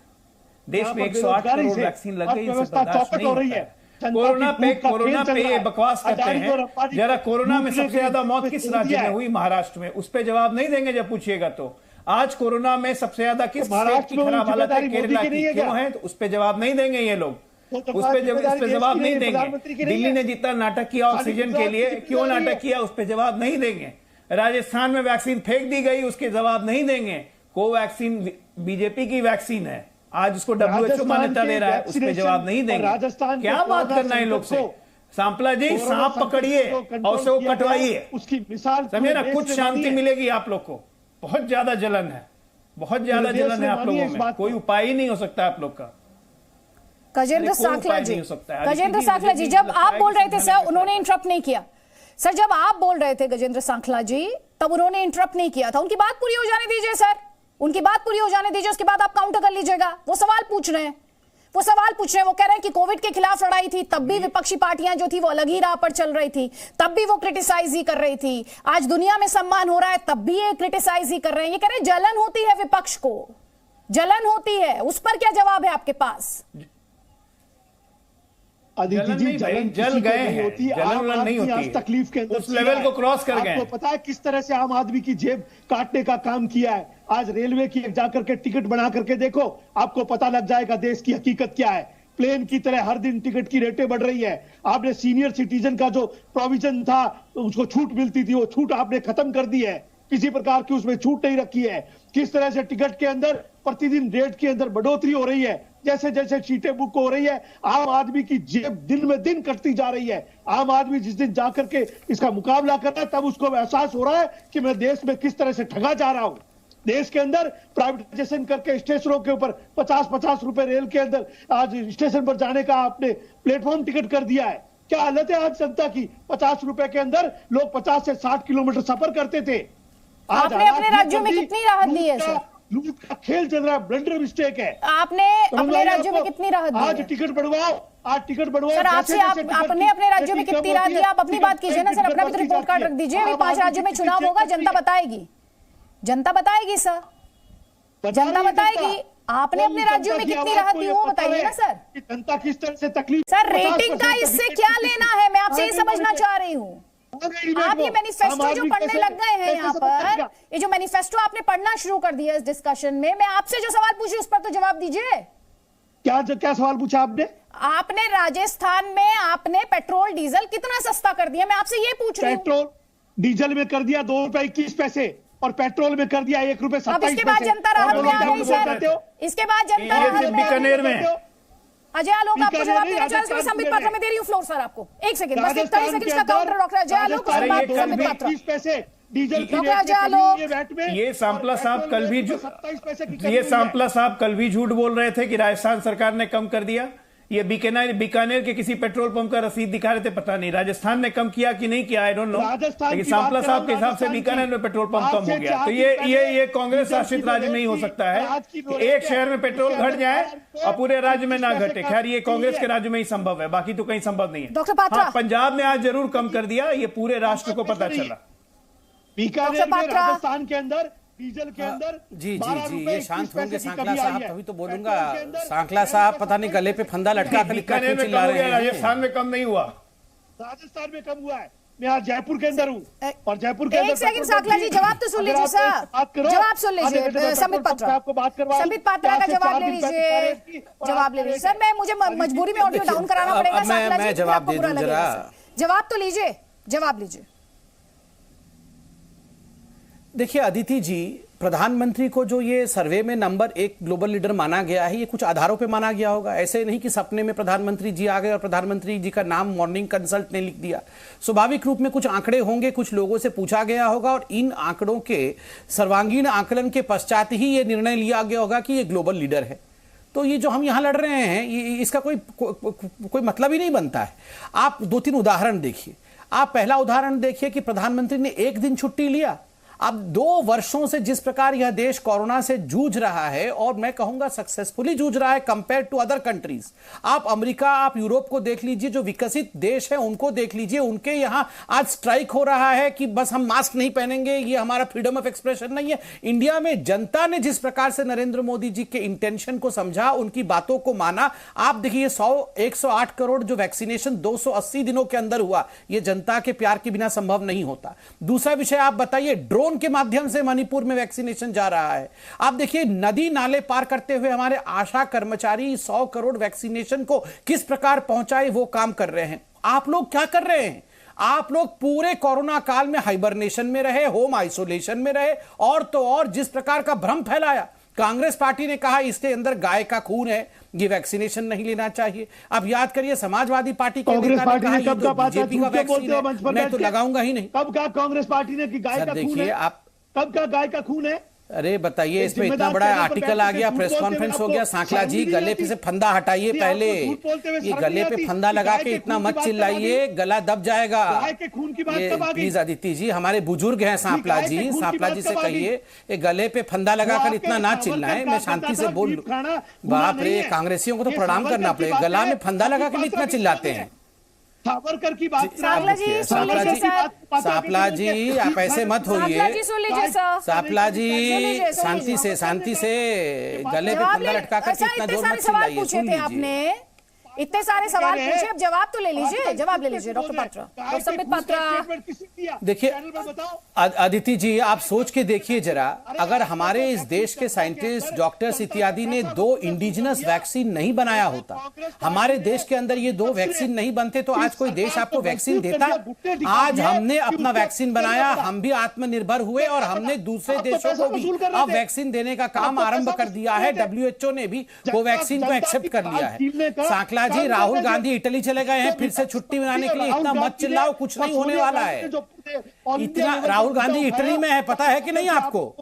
देश में 108 करोड़ वैक्सीन लग गई, इनसे बर्दाश्त नहीं होता है। कोरोना पे बकवास करते हैं। जरा कोरोना में सबसे ज्यादा मौत किस राज्य में हुई? महाराष्ट्र में। उस पे जवाब नहीं देंगे जब पूछिएगा तो। आज कोरोना में सबसे ज्यादा किस स्टेट की खराब हालत है? केरला की। क्यों है? तो उस पे जवाब नहीं देंगे ये लोग। उस पे जवाब नहीं देंगे। दिल्ली ने जितना नाटक किया ऑक्सीजन के लिए, क्यों नाटक किया? उस पे जवाब नहीं देंगे। राजस्थान में वैक्सीन फेंक दी गई, उसके जवाब नहीं देंगे। कोवैक्सीन बीजेपी की वैक्सीन है, आज उसको WHO मान्यता दे रहा है, उस पर जवाब नहीं देंगे। राजस्थान क्या बात करना है इन लोग से? सांपला जी, सांप पकड़िए और उसे कटवाइए, उसकी मिसाल समझे ना, कुछ शांति मिलेगी आप लोग को। बहुत ज्यादा जलन है, बहुत ज्यादा जलन है आप लोगों में, कोई उपाय ही नहीं हो सकता आप लोग का। गजेंद्र सांखला जी, गजेंद्र सांखला जी, जब आप बोल रहे थे सर, उन्होंने इंटरप्ट नहीं किया। सर, जब आप बोल रहे थे गजेंद्र सांखला जी, तब उन्होंने इंटरप्ट नहीं किया था। उनकी बात पूरी हो जाने दीजिए सर, उनकी बात पूरी हो जाने दीजिए, उसके बाद आप काउंटर कर लीजिएगा। वो सवाल पूछ रहे हैं, वो सवाल पूछ रहे हैं। वो कह रहे हैं कि कोविड के खिलाफ लड़ाई थी, तब भी विपक्षी पार्टियां जो थी वो अलग ही राह पर चल रही थी, तब भी वो क्रिटिसाइज ही कर रही थी। आज दुनिया में सम्मान हो रहा है, तब भी ये क्रिटिसाइज ही कर रहे हैं। ये कह रहे हैं जलन होती है, विपक्ष को जलन होती है। उस पर क्या जवाब है आपके पास? अदिति जी, जल गए हैं, जलन नहीं होती, तकलीफ के अंदर उस लेवल को क्रॉस कर गए। आपको पता है किस तरह से आम आदमी की जेब काटने का काम किया है? आज रेलवे की जाकर के टिकट बना करके देखो, आपको पता लग जाएगा देश की हकीकत क्या है। प्लेन की तरह हर दिन टिकट की रेटें बढ़ रही है। आपने सीनियर सिटीजन का जो प्रोविजन था, उसको छूट मिलती थी, वो छूट आपने खत्म कर दी है, किसी प्रकार की उसमें छूट नहीं रखी है। किस तरह से टिकट के अंदर प्रतिदिन रेट के अंदर बढ़ोतरी हो रही है, जैसे जैसे सीटें बुक हो रही है, आम आदमी की जेब दिन में दिन कटती जा रही है। आम आदमी जिस दिन जाकर के इसका मुकाबला कर रहा है, तब उसको एहसास हो रहा है कि मैं देश में किस तरह से ठगा जा रहा हूं। देश के अंदर प्राइवेटाइजेशन करके स्टेशनों के ऊपर 50-50 रुपए रेल के अंदर आज स्टेशन पर जाने का आपने प्लेटफॉर्म टिकट कर दिया है। क्या हालत है आज जनता की? 50 रुपए के अंदर लोग 50 से 60 किलोमीटर सफर करते थे। आपने अपने राज्यों में कितनी राहत दी है सर? लूट का खेल चल रहा है, ब्लंडर मिस्टेक है। आपने अपने राज्यों में कितनी राहत दी? आज टिकट बढ़वाओ, आज टिकट बढ़वाओ सर। आपसे आपने अपने राज्यों में कितनी राहत दी? आप अपनी बात कीजिए ना सर, अपना भी तो रिपोर्ट कार्ड रख दीजिए। अभी 5 राज्यों में चुनाव होगा, जनता बताएगी, जनता बताएगी सर, जनता बताएगी। आपने अपने राज्यों में कितनी राहत दी वो बताइए ना सर। जनता किस तरह से तकलीफ। सर, रेटिंग का इससे क्या लेना है, मैं आपसे ये समझना चाह रही हूँ। आप ये मैनिफेस्टो जो पढ़ने लग गए हैं यहाँ पर, ये जो मैनिफेस्टो आपने पढ़ना शुरू कर दिया इस डिस्कशन में, मैं आपसे जो सवाल पूछी उस पर तो जवाब दीजिए। क्या सवाल पूछा आपने? आपने राजस्थान में आपने पेट्रोल डीजल कितना सस्ता कर दिया, मैं आपसे ये पूछ रही हूँ। पेट्रोल डीजल में कर दिया 2 रुपए 21 पैसे और पेट्रोल में कर दिया 1 रुपए 27 पैसे। अब इसके बाद जनता राहत में आ गई सर, इसके बाद जनता राहत में बीकानेर में। अजय आलोक आपको जवाब देना चाहिए। संबित पात्रा में दे रही हूँ फ्लोर सर आपको, 1 सेकंड बस, 30 सेकंड का counter. Doctor Ajay Alok, Sambit Patra, diesel की डॉक्टर अजय आलोक। ये सांपला साहब कल भी झूठ बोल रहे थे कि राजस्थान सरकार ने कम कर दिया। ये बीकानेर के किसी पेट्रोल पंप का रसीद दिखा रहे थे, पता नहीं राजस्थान ने कम किया कि नहीं किया, आई डोंट नो। लेकिन सांपला साहब के हिसाब से बीकानेर में पेट्रोल पंप कम हो गया। तो ये कांग्रेस शासित राज्य में ही हो सकता है, एक शहर में पेट्रोल घट जाए और पूरे राज्य में ना घटे। खैर, ये कांग्रेस के राज्य में ही संभव है, बाकी तो कहीं संभव नहीं है। डॉक्टर पात्रा, पंजाब में आज जरूर कम कर दिया, ये पूरे राष्ट्र को पता चला। बीकानेर में, राजस्थान के अंदर डीजल के अंदर जी, ये शांत होंगे सांकला साहब, तभी तो बोलूंगा। सांकला साहब पता नहीं गले पे फंदा लटका कर चिल्ला रहे हैं। राजस्थान में कम नहीं हुआ, राजस्थान में कम हुआ है। मैं आज जयपुर के अंदर हूँ और जयपुर के अंदर। 1 सेकंड सांकला जी, जवाब तो सुन लीजिए सर, जवाब सुन लीजिए। संबित पात्रा, संबित पात्रा का जवाब ले लीजिए, जवाब ले लीजिए सर। मुझे मजबूरी में ऑडियो डाउन कराना पड़ेगा सांकला जी, मैं जवाब दे दूं जरा। जवाब तो लीजिए, जवाब लीजिए। देखिए अदिति जी, प्रधानमंत्री को जो ये सर्वे में नंबर 1 ग्लोबल लीडर माना गया है, ये कुछ आधारों पे माना गया होगा। ऐसे नहीं कि सपने में प्रधानमंत्री जी आ गए और प्रधानमंत्री जी का नाम मॉर्निंग कंसल्ट ने लिख दिया। स्वाभाविक रूप में कुछ आंकड़े होंगे, कुछ लोगों से पूछा गया होगा और इन आंकड़ों के सर्वांगीण आकलन के पश्चात ही ये निर्णय लिया गया होगा कि ये ग्लोबल लीडर है। तो ये जो हम यहाँ लड़ रहे हैं, इसका कोई मतलब ही नहीं बनता है। आप 2-3 उदाहरण देखिए। आप पहला उदाहरण देखिए कि प्रधानमंत्री ने 1 दिन छुट्टी लिया। अब 2 वर्षों से जिस प्रकार यह देश कोरोना से जूझ रहा है, और मैं कहूंगा सक्सेसफुली जूझ रहा है कंपेयर टू अदर कंट्रीज। आप अमेरिका, आप यूरोप को देख लीजिए, जो विकसित देश है उनको देख लीजिए। उनके यहां आज स्ट्राइक हो रहा है कि बस हम मास्क नहीं पहनेंगे, ये हमारा फ्रीडम ऑफ एक्सप्रेशन नहीं है। इंडिया में जनता ने जिस प्रकार से नरेंद्र मोदी जी के इंटेंशन को समझा, उनकी बातों को माना। आप देखिए 108 करोड़ जो वैक्सीनेशन 280 दिनों के अंदर हुआ, यह जनता के प्यार के बिना संभव नहीं होता। दूसरा विषय आप बताइए, ड्रोन के माध्यम से मणिपुर में वैक्सीनेशन जा रहा है। आप देखिए नदी नाले पार करते हुए हमारे आशा कर्मचारी 100 करोड़ वैक्सीनेशन को किस प्रकार पहुंचाए, वो काम कर रहे हैं। आप लोग क्या कर रहे हैं? आप लोग पूरे कोरोना काल में हाइबरनेशन में रहे, होम आइसोलेशन में रहे, और तो और जिस प्रकार का भ्रम फैलाया। कांग्रेस पार्टी ने कहा इसके अंदर गाय का खून है, ये वैक्सीनेशन नहीं लेना चाहिए। अब याद करिए समाजवादी पार्टी के कांग्रेस पार्टी ने कब का बीजेपी का वैक्सीन है, मैं तो लगाऊंगा ही नहीं। कब का कांग्रेस पार्टी ने कि गाय का खून है? देखिए आप, कब का गाय का खून है? अरे बताइए, इसमें इतना बड़ा आर्टिकल आ गया, प्रेस कॉन्फ्रेंस हो गया। सांकला जी गले पे से फंदा हटाइए पहले, ये गले पे फंदा लगा के इतना मत चिल्लाइए, गला दब जाएगा। प्लीज अदिति जी, हमारे बुजुर्ग हैं सांपला जी, सांपला जी से कहिए ये गले पे फंदा लगाकर इतना ना चिल्लाएं, मैं शांति से बोल लूं। बाप रे, कांग्रेसियों को तो प्रणाम करना पड़ेगा, गला में फंदा लगा के इतना चिल्लाते हैं। सावरकर की बात, सांपला जी आप ऐसे मत होइए, सांपला जी शांति से गले पे फंदा लटका कर इतना जोर मत चिल्लाइए। सुन लीजिए, आपने इतने सारे सवाल पूछे, अब जवाब तो ले लीजिए, जवाब ले लीजिए डॉक्टर पात्रा, डॉक्टर संबित पात्रा। देखिए अदिति जी, आप सोच के देखिए जरा, अगर हमारे इस देश के साइंटिस्ट, डॉक्टर्स इत्यादि ने 2 इंडिजिनस वैक्सीन नहीं बनाया होता, हमारे देश के अंदर ये 2 वैक्सीन नहीं बनते, तो आज कोई देश आपको वैक्सीन देता? आज हमने अपना वैक्सीन बनाया, हम भी आत्मनिर्भर हुए और हमने दूसरे देशों को भी अब वैक्सीन देने का काम आरंभ कर दिया है। WHO ने भी कोवैक्सीन को एक्सेप्ट कर लिया है। सांकला जी, राहुल गांधी इटली चले गए हैं फिर से छुट्टी मनाने के लिए, इतना मत चिल्लाओ, कुछ नहीं होने वाला है। इतना राहुल गांधी इटली में है, पता है कि नहीं आपको?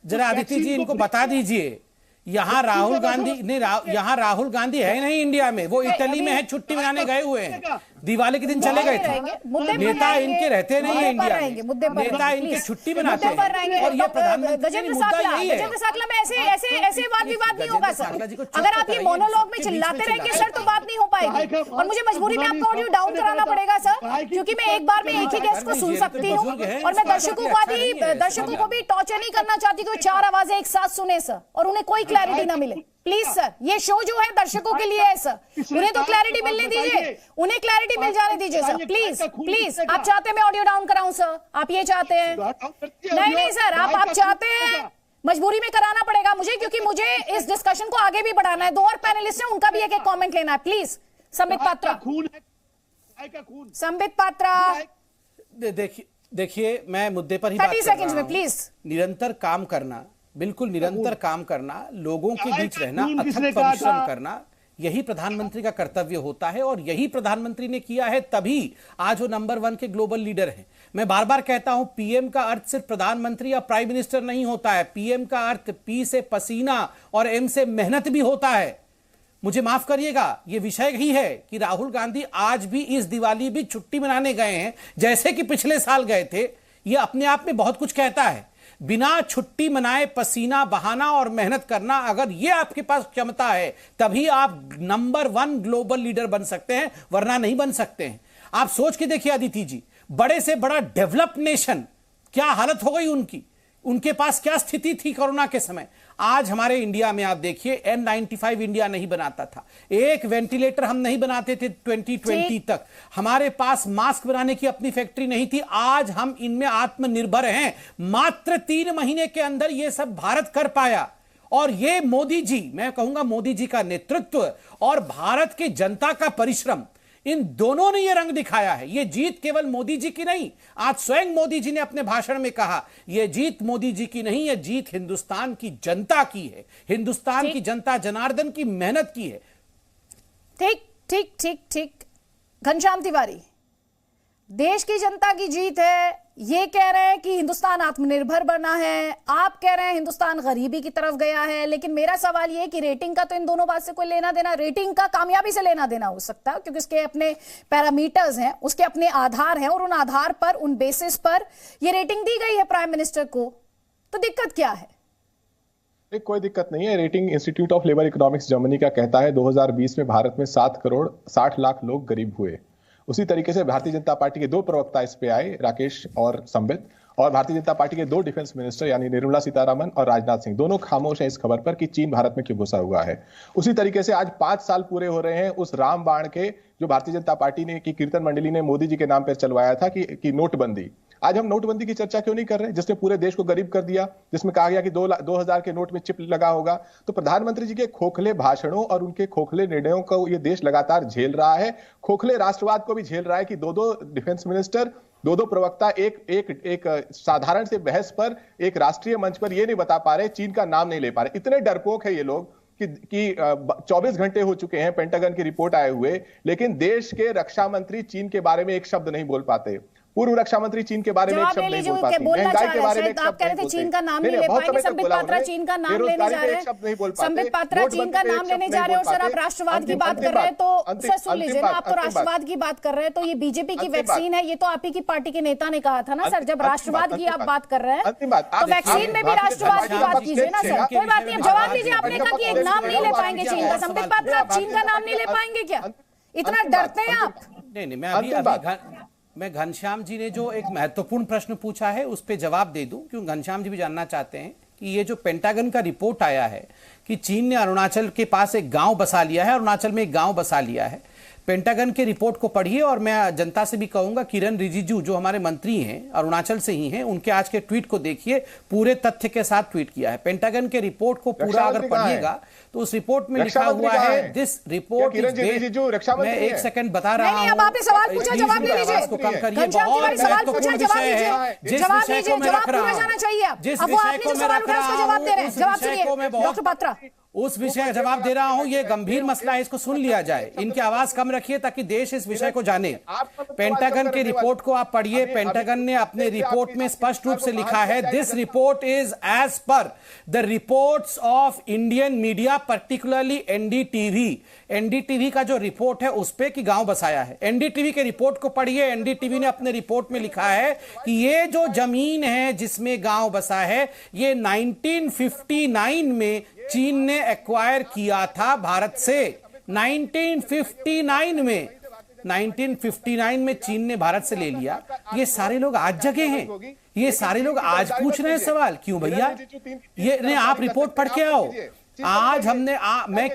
जरा आदित्य जी इनको बता दीजिए, यहाँ राहुल गांधी है नहीं इंडिया में, वो इटली में है, छुट्टी मनाने गए हुए हैं, दिवाली के दिन चले गए थे। नेता इनके रहते नहीं है इंडिया में, नेता इनके छुट्टी मनाते हैं, और ये प्रधानमंत्री मुद्दा यही है। ऐसे वाद विवाद नहीं होगा सर, अगर आप ये मोनोलॉग में चिल्लाते रहेंगे सर तो बात नहीं हो पाएगी, और मुझे मजबूरी में आपका ऑडियो डाउन कराना पड़ेगा सर, क्योंकि मैं एक बार में एक ही गेस्ट को सुन सकती हूँ, और मैं दर्शकों को भी टॉर्चर नहीं करना चाहती कि 4 आवाजें एक साथ सुने सर और उन्हें कोई क्लैरिटी ना मिले। प्लीज सर, ये शो जो है दर्शकों के लिए है सर, उन्हें तो क्लैरिटी मिलने दीजिए, उन्हें क्लैरिटी मिल जाने दीजिए सर, प्लीज। आप चाहते हैं मैं ऑडियो डाउन कराऊं सर? आप ये चाहते हैं? नहीं सर, आप चाहते हैं, मजबूरी में कराना पड़ेगा मुझे, क्योंकि मुझे इस डिस्कशन को आगे भी बढ़ाना है। 2 और पैनलिस्ट हैं, उनका भी एक कॉमेंट लेना है। प्लीज संबित पात्रा, संबित पात्रा। देखिए मैं मुद्दे पर ही 30 सेकंड्स में प्लीज। निरंतर काम करना, बिल्कुल निरंतर काम करना, लोगों के बीच रहना, अथक परिश्रम करना, यही प्रधानमंत्री का कर्तव्य होता है, और यही प्रधानमंत्री ने किया है, तभी आज वो नंबर 1 के ग्लोबल लीडर हैं। मैं बार बार कहता हूं, पीएम का अर्थ सिर्फ प्रधानमंत्री या प्राइम मिनिस्टर नहीं होता है, पीएम का अर्थ पी से पसीना और एम से मेहनत भी होता है। मुझे माफ करिएगा, ये विषय ही है कि राहुल गांधी आज भी इस दिवाली भी छुट्टी मनाने गए हैं जैसे कि पिछले साल गए थे। ये अपने आप में बहुत कुछ कहता है। बिना छुट्टी मनाए पसीना बहाना और मेहनत करना, अगर ये आपके पास क्षमता है तभी आप नंबर 1 ग्लोबल लीडर बन सकते हैं, वरना नहीं बन सकते हैं। आप सोच के देखिए अदिति जी, बड़े से बड़ा डेवलप्ड नेशन, क्या हालत हो गई उनकी, उनके पास क्या स्थिति थी कोरोना के समय। आज हमारे इंडिया में आप देखिए, N95 इंडिया नहीं बनाता था, एक वेंटिलेटर हम नहीं बनाते थे 2020 तक, हमारे पास मास्क बनाने की अपनी फैक्ट्री नहीं थी। आज हम इनमें आत्मनिर्भर हैं, मात्र 3 महीने के अंदर यह सब भारत कर पाया। और ये मोदी जी, मैं कहूंगा मोदी जी का नेतृत्व और भारत की जनता का परिश्रम, इन दोनों ने यह रंग दिखाया है। यह जीत केवल मोदी जी की नहीं, आज स्वयं मोदी जी ने अपने भाषण में कहा, यह जीत मोदी जी की नहीं, यह जीत हिंदुस्तान की जनता की है, हिंदुस्तान की जनता जनार्दन की मेहनत की है। ठीक ठीक ठीक ठीक। घनश्याम तिवारी, देश की जनता की जीत है, ये कह रहे हैं कि हिंदुस्तान आत्मनिर्भर बना है, आप कह रहे हैं हिंदुस्तान गरीबी की तरफ गया है। लेकिन मेरा सवाल ये है कि रेटिंग का तो इन दोनों बात से कोई लेना देना, रेटिंग का कामयाबी से लेना देना हो सकता है, क्योंकि उसके अपने पैरामीटर्स हैं, उसके अपने आधार हैं, और उन आधार पर, उन बेसिस पर ये रेटिंग दी गई है प्राइम मिनिस्टर को। तो दिक्कत क्या है? कोई दिक्कत नहीं है। Rating institute of labour economics Germany का कहता है 2020 में भारत में 7 करोड़ 60 लाख लोग गरीब हुए। उसी तरीके से भारतीय जनता पार्टी के 2 प्रवक्ता इस पे आए, राकेश और संबित, और भारतीय जनता पार्टी के 2 डिफेंस मिनिस्टर यानी निर्मला सीतारमण और राजनाथ सिंह, दोनों खामोश हैं इस खबर पर कि चीन भारत में क्यों घुसा हुआ है। उसी तरीके से आज 5 साल पूरे हो रहे हैं उस रामबाण के, जो भारतीय जनता पार्टी ने की कीर्तन मंडली ने मोदी जी के नाम पर चलवाया था कि नोटबंदी। आज हम नोटबंदी की चर्चा क्यों नहीं कर रहे, जिसने पूरे देश को गरीब कर दिया, जिसमें कहा गया कि 2000 के नोट में चिप लगा होगा। तो प्रधानमंत्री जी के खोखले भाषणों और उनके खोखले निर्णयों को ये देश लगातार झेल रहा है। खोखले राष्ट्रवाद को भी झेल रहा है कि दो डिफेंस मिनिस्टर, दो प्रवक्ता एक साधारण से बहस पर एक राष्ट्रीय मंच पर ये नहीं बता पा रहे, चीन का नाम नहीं ले पा रहे। इतने डरपोक है ये लोग कि 24 घंटे हो चुके हैं पेंटागन की रिपोर्ट आए हुए, लेकिन देश के रक्षा मंत्री चीन के बारे में एक शब्द नहीं बोल पाते। पूर्व रक्षा मंत्री चीन के बारे में एक शब्द नहीं बोल पाते। महंगाई के बारे में आप कह रहे थे चीन का नाम नहीं ले पाएंगे, संबित पात्रा चीन का नाम लेने जा रहे हैं, संबित पात्रा चीन का नाम लेने जा रहे हैं, और सर आप राष्ट्रवाद की बात कर रहे हैं, तो सर सुन लीजिए ना, आप तो राष्ट्रवाद की बात कर रहे हैं, तो ये बीजेपी की वैक्सीन है, ये तो आप ही की पार्टी के नेता ने कहा था ना सर, जब राष्ट्रवाद की आप बात कर रहे हैं तो वैक्सीन में भी राष्ट्रवाद की बात कीजिए ना सर। कोई बात नहीं, जवाब दीजिए। आपने कहा कि एक नाम नहीं ले पाएंगे चीन का, संबित पात्रा आप चीन का नाम नहीं ले पाएंगे क्या, इतना डरते हैं आप? नहीं, मैं घनश्याम जी ने जो एक महत्वपूर्ण प्रश्न पूछा है उस पर जवाब दे दूं, क्योंकि घनश्याम जी भी जानना चाहते हैं कि ये जो पेंटागन का रिपोर्ट आया है कि चीन ने अरुणाचल के पास एक गांव बसा लिया है, अरुणाचल में एक गांव बसा लिया है। पेंटागन के रिपोर्ट को पढ़िए, और मैं जनता से भी कहूंगा, किरण रिजिजू जो हमारे मंत्री हैं, अरुणाचल से ही हैं, उनके आज के ट्वीट को देखिए, पूरे तथ्य के साथ ट्वीट किया है। पेंटागन के रिपोर्ट को पूरा अगर पढ़िएगा तो उस रिपोर्ट में लिखा हुआ है, दिस रिपोर्ट इज बेस्ड, मैं एक सेकंड बता रहा हूं, अब आपने सवाल पूछा, जवाब ले लीजिए। इसको कम करिए, बहुत महत्वपूर्ण विषय है, जिस विषय को मैं रख रहा हूं, जिस विषय को मैं रख रहा हूं, उस विषय को मैं बहुत उस विषय का जवाब दे रहा हूं। ये गंभीर मसला है, इसको सुन लिया जाए, इनकी आवाज कम रखिए ताकि देश इस विषय को जाने। पेंटागन के रिपोर्ट को आप पढ़िए। पेंटागन ने अपने रिपोर्ट में स्पष्ट रूप से लिखा है, this report is as per the reports of Indian media, particularly NDTV. NDTV का जो रिपोर्ट है उस पे कि गांव बसाया है। एनडीटीवी के रिपोर्ट को पढ़िए। एनडीटीवी ने अपने रिपोर्ट में लिखा है कि ये जो जमीन है जिसमें गांव बसा है, ये 1959 में चीन ने एक्वायर किया था भारत से। 1959 में चीन ने भारत से ले लिया। ये सारे लोग आज जगे हैं, ये सारे लोग आज पूछ रहे हैं सवाल, क्यों भैया? ये नहीं, आप रिपोर्ट पढ़ के आओ। आज हमने मैं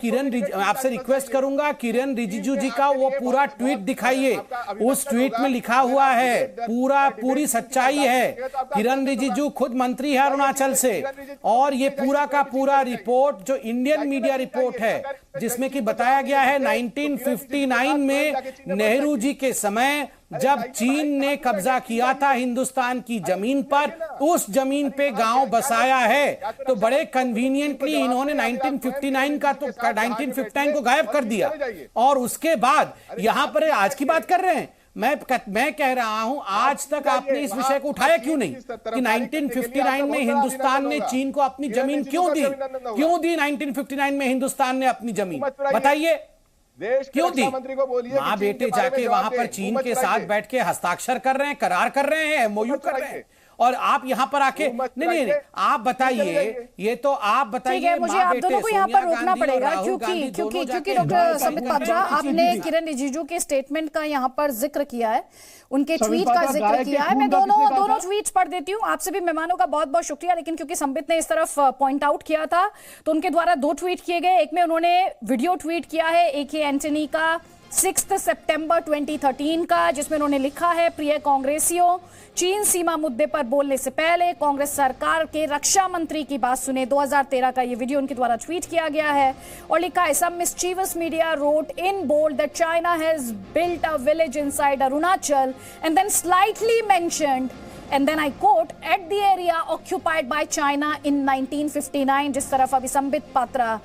आपसे रिक्वेस्ट करूंगा, किरण रिजिजू जी का वो पूरा ट्वीट दिखाइए। उस ट्वीट में लिखा हुआ है, पूरी सच्चाई है। किरण रिजिजू खुद मंत्री है अरुणाचल से, और ये पूरा का पूरा रिपोर्ट जो इंडियन मीडिया रिपोर्ट है, जिसमें कि बताया गया है 1959 में नेहरू जी के समय जब चीन ने कब्जा किया था हिंदुस्तान की जमीन पर, उस जमीन पे गांव बसाया है। तो बड़े कन्वीनियंटली इन्होंने 1959 का तो 1959 को गायब कर दिया, और उसके बाद यहां पर आज की बात कर रहे हैं। मैं कह रहा हूं, आज तक आपने इस विषय को उठाया क्यों नहीं कि 1959 में हिंदुस्तान ने चीन को अपनी जमीन क्यों दी? 1959 में हिंदुस्तान ने अपनी जमीन, बताइए क्यों दी? मां बेटे जाके वहां पर चीन के साथ बैठ के हस्ताक्षर कर रहे हैं, करार कर रहे हैं, एमओयू कर रहे हैं, और आप यहां पर आके नहीं, आप बताइए, ये तो आप बताइए। मुझे आप दोनों को यहाँ पर रोकना पड़ेगा, क्योंकि डॉक्टर संबित पात्रा, आपने किरण रिजिजू के स्टेटमेंट का यहाँ पर जिक्र किया है, उनके ट्वीट का जिक्र किया है। मैं दोनों ट्वीट्स पढ़ देती हूँ। आपसे भी मेहमानों का बहुत बहुत शुक्रिया, लेकिन क्योंकि संबित ने इस तरफ पॉइंट आउट किया था तो उनके द्वारा 2 ट्वीट किए गए। एक में उन्होंने वीडियो ट्वीट किया है AK एंटनी का 6 सितंबर 2013 का, जिसमें उन्होंने लिखा है, प्रिय कांग्रेसियों, चीन सीमा मुद्दे पर बोलने से पहले कांग्रेस सरकार के रक्षा मंत्री की बात सुने। 2013 का ये वीडियो उनके द्वारा ट्वीट किया गया है, और लिखा है, some mischievous media wrote in bold that China has built a village inside Arunachal and then slightly mentioned, and then I quote, at the area occupied by China in 1959। जिस तरफ अभी संबित पात्रा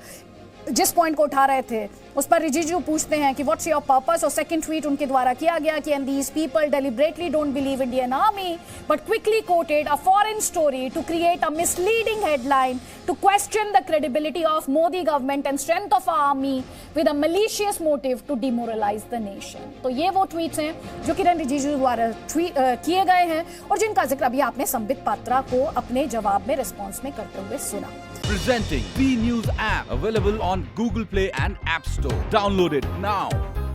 जिस पॉइंट को उठा रहे थे, उस पर रिजिजू पूछते हैं कि व्हाट्स योर पर्पस, और सेकंड ट्वीट उनके द्वारा किया गया कि and these people deliberately don't believe Indian army but quickly quoted a foreign story to create a misleading headline to question the credibility of Modi government and strength of army with a malicious motive to demoralise the nation. तो ये वो tweets हैं जो किरण रिजिजू द्वारा किए गए हैं, और जिनका जिक्र अभी आपने संबित पात्रा को अपने जवाब में रिस्पॉन्स में करते हुए सुना। Presenting B News app, available on Google Play and App Store. Download it now.